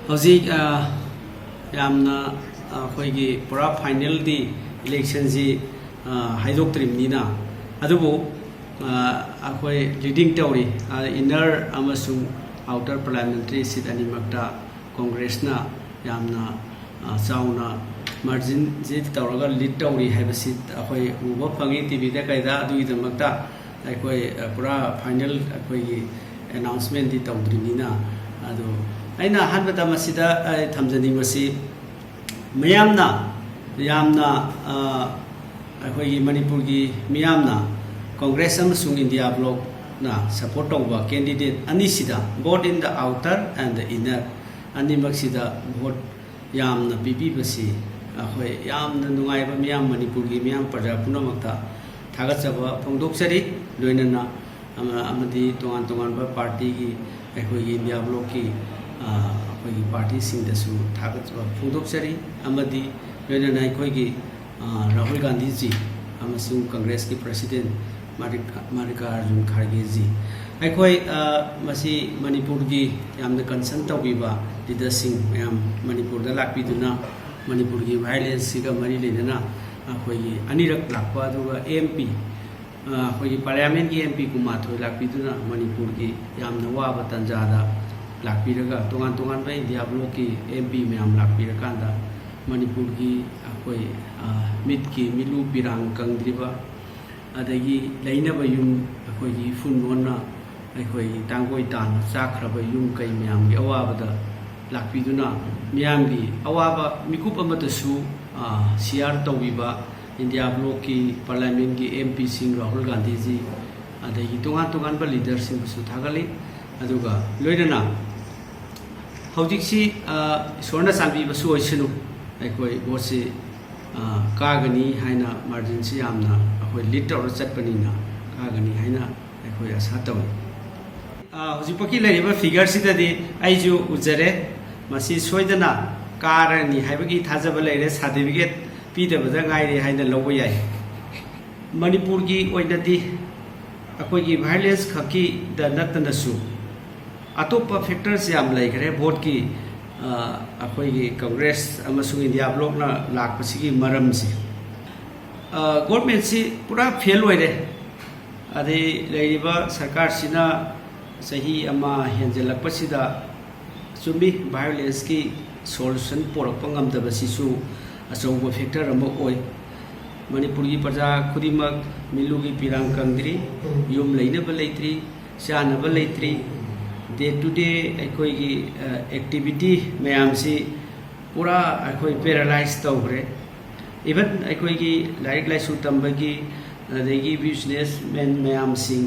हौजिक यामना अखोइगी पूरा फाइनल दी इलेक्शन जी हाइदोक्तरिमनिना अदुबो अखोइ लीडिंग तौरी इनर अमसुंग आउटर पार्लियामेंट्री सीट अनिमक्ता कांग्रेसना यामना चाउना मार्जिन जी तौरगा लीड तौरी हैबसी अखोइ उबा फंगी टीवी दा कैदा अदुगिदमक्ता अखोइ पूरा फाइनल अखोइगी अनाउंसमेंट दी तौद्रिनिना अदो अना हनबदा मसिदा थमजनिंगसी मयामना यामना अखोइगी मणिपुर की मियामना कांग्रेस अमसुंग इंडिया ब्लॉक ना सपोर्ट तौबा कैंडिडेट अनिसिदा both in the outer and the inner अनिमक्सिदा वोट यामना पीबीबसी अखोइ यामना नुंगाइबा मियाम मणिपुर की मियाम प्रजा पुनमक्ता थागतचबा फोंदोक्चरी लोइनना अमदी तोंगान तोंगानबा पार्टी की अखोइगी इंडिया ब्लॉक की अखोइगी पार्टी सिंगदसु थागतचबा फोंदोक्चरी अमदी लोइनना अखोइगी राहुल गांधी जी अमसुंग कांग्रेस की प्रेसिडेंट मल्लिकार्जुन खड़गे जी अखोइ मसी मणिपुर की यामना कंसर्न तौबीबा लीडरसिंग मैम मणिपुर दा लाक्पीदुना मणिपुर की वायलेंस सिगा मरी लेना अखोइगी अनिरक लाक्पा अदुगा एमपी अखोइगी पार्लियामेंट की एमपी कुमाथोय लाक्पीदुना मणिपुर की यामना वाबा तंजादा लाक्पीरगा तोंगान तोंगानबा इंडिया ब्लॉक की एमपी मैम लाक्पीरकांदा मणिपुर की अखोइ मिट की मिलू पिरांग कंद्रिबा अदगी लेनब युम अखोइगी फुनोना अखोइगी तांगोय तान चाख्रबा युम कई मैम की अवाबदा लाक्पीदुना मैम की अवाबा मिकुप अमतसु सियार तौबीबा इंडिया ब्लॉक की पार्लियामेंट की MP Singh Rahul Gandhi ji अदगी तोंगान तोंगानबा leader सिंहबुसु थागली अदुगा लोइनना हौजिकसी इश्वरना चांबीबसु ओइसनु अखोइ वोटसे कागनी हाइना margin से यामना अखोइ लीड तौर चटपनिना कागनी हाइना अखोइ आशा तौई हौजिकपकी लैरिबा फिगर सिददि आइजु उजरे मसी सोइदना कारनी हाइबगी थाजबा लैरे सर्टिफिकेट पीदबदा गाइरे हाइना लौबा याय मणिपुर की ओइनदि अखोइगी वायलेंस खकी द नतनसु अतोपा फैक्टर्स याम लैखरे वोट की अखोइगी कांग्रेस अमसुंग इंडिया ब्लॉक ना लाखपसिगी मरम से गवर्नमेंट से पूरा फेल होइरे अदे लैरिबा सरकार सिना सही अमा हेंजलकपसिदा चुम्बी वायलेंस की सोल्यूशन पोरकपा ngamdabasisu अचौबा फैक्टर अमा ओइ मणिपुर की प्रजा खुदिमक मिलुगी पिरांग कंद्री युम लैनबा लैत्री चानबा लैत्री डे टू डे अखोइगी एक्टिविटी मैम से पूरा अखोइ पैरालाइज तौरे इवन अखोइगी लाइक लाइसु तंबगी अदगी बिजनेस मैन मैम सिंह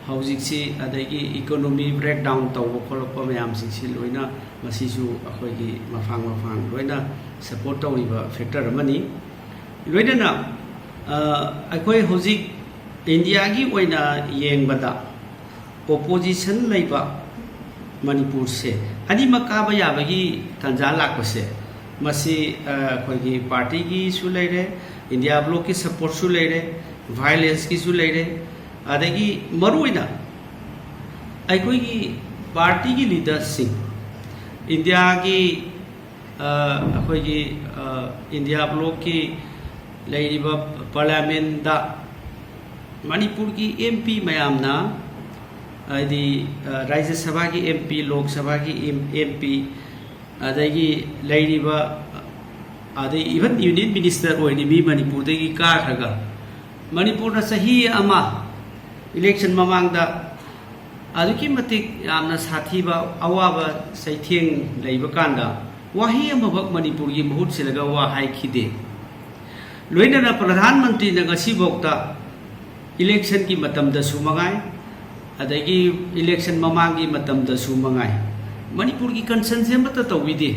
हौजिक से अदगी इकोनॉमी ब्रेक डाउन तौब खोलप मैम सिंह से लोइना मसीसु अखोइगी मफांग मफांग लोइना सपोर्ट तौरिबा फैक्टर अमनी लोइना अखोइ हौजिक इंडिया की ओइना येंगबदा ओपोजिशन लैबा मणिपुर से अनिमक काबा याबगी तंजा लाकपसे मसी अखोइगी पार्टी की सु लैरे इंडिया ब्लॉक की सपोर्ट सु लैरे वायलेंस की सु लैरे अदगी मरुइना अखोइगी पार्टी की लीडरसिंग इंडिया की अखोइगी इंडिया ब्लॉक की लैरिबा पार्लियामेंट दा मणिपुर की एमपी मैमना अदी राज्य सभा की एमपी लोक सभा की एमपी अदगी लैरिबा अदे इवन यूनियन मिनिस्टर ओइनिबी मणिपुर दगी काखरगा मणिपुर ना सही अमा इलेक्शन ममांगदा अदुकी मतिक यामना साथीबा अवाबा सैथेंग लैबा कांदा वाही अमबक मणिपुर की मुहुत सिलगा वा हाइखिदे लोइनना प्रधानमंत्री ना गसी बोक्ता इलेक्शन की मतमदसु मंगाय अदगी इलेक्शन ममांग की मतमदसु मंगाय मणिपुर की कंसर्न से मत तौविदे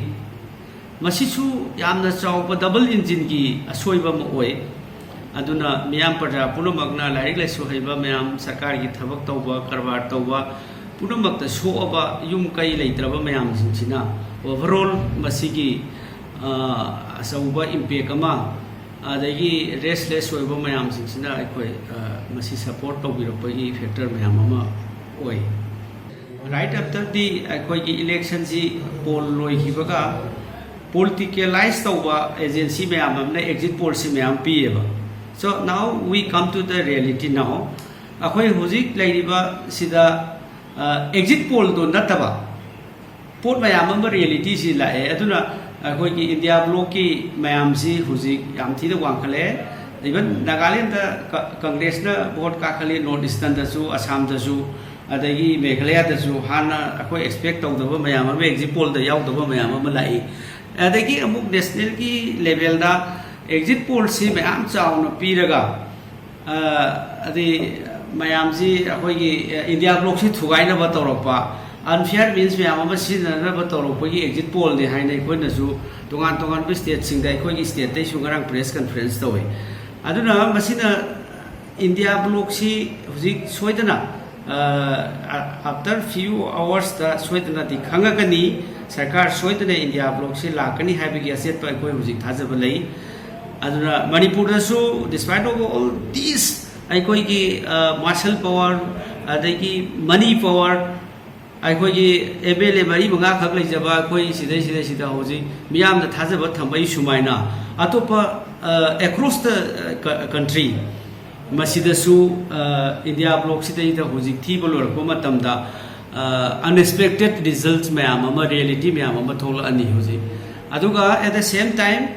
मसिसु यामना चाउबा डबल इंजिन की असोइबा म ओय अदुना मियाम प्रजा पुनमकना लाइक लाइसु हैबा मियाम सरकार की थबक तौबा करबार तौबा पुनमकता सोअबा युम कई लेत्रबा मियाम सिंसिना ओवरऑल मसिगी असौबा इम्पैक्ट अमा अदगी रेस्टलेस होइबा मैम सिंसिना अखोइ मसी सपोर्ट तौबिरपगी फैक्टर मैम अमा ओइ right after the ꯑꯩꯈꯣꯏꯒꯤ election ꯁꯤ poll ꯂꯣꯏꯈꯤꯕꯒ politicalize ꯇꯧꯕ agency ꯃꯌꯥꯝ ꯑꯃꯅ exit poll ꯁꯤ ꯃꯌꯥꯝ ꯄꯤꯌꯦꯕ. So now we come to the reality now. ꯑꯩꯈꯣꯏ ꯍꯧꯖꯤꯛ ꯂꯩꯔꯤꯕ ꯁꯤꯗ exit poll ꯗꯣ ꯅꯠꯇꯕ ꯄꯣꯠ ꯃꯌꯥꯝ ꯑꯃ reality ꯁꯤ ꯂꯥꯛꯑꯦ. ꯑꯗꯨꯅ ꯑꯩꯈꯣꯏꯒꯤ India block ꯀꯤ ꯃꯌꯥꯝꯁꯤ ꯍꯧꯖꯤꯛ ꯌꯥꯝ ꯊꯤꯅ ꯋꯥꯡꯈꯠꯂꯦ. Even Nagaland Congressna vote kakali North Eastern dasu Assam dasu adagi Meghalaya dasu hana akoi expect tawdaba mayam ama exit poll da yawdaba mayam ama lai adagi amuk national ki level da exit poll si mayam chawna piraga adi mayam si akoi ki India block si thugaina ba tawrakpa unfair means mayam ama sinana ba tawrakpa ki exit poll ni haina koi nasu tongan bi state sing dai koi ki state dai su ngarang press conference tawi aduna masina India block si huzik soidana after few hours da soidana di khangakani sarkar soidana India block si lakani habigi aset pa koi huzik thajaba lai aduna Manipur da su despite of all these koi ki martial power adagi money power koi ki MLA mari manga khak lai jaba koi sida huzik miyam da thajaba thambai sumaina atopa across the country masidasu India block sida huzik thiba lorko matamda unexpected results mayam ama reality mayam ama thol ani huzik aduga at the same time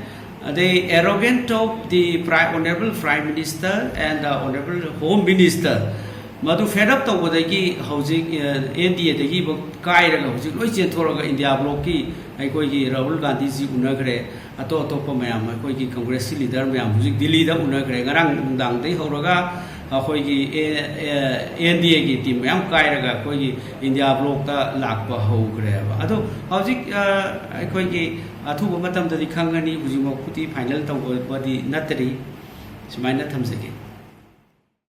the arrogance of the honorable prime minister and the honorable home minister madu fed up tawdagi huzik NDA dagi kairaga huzik loi chenthoroga India block ki koi ki Rahul Gandhi ji unagre atop mayam koi ki Congress leader mayam huzik Delhi da unagre ngarang dang dei horoga koi ki NDA ki team mayam kairaga koi ki India block ta lakpa hogre ado huzik koi ki athuba matam da khangani huzik mo khuti final tawba di natri sumaina thamsage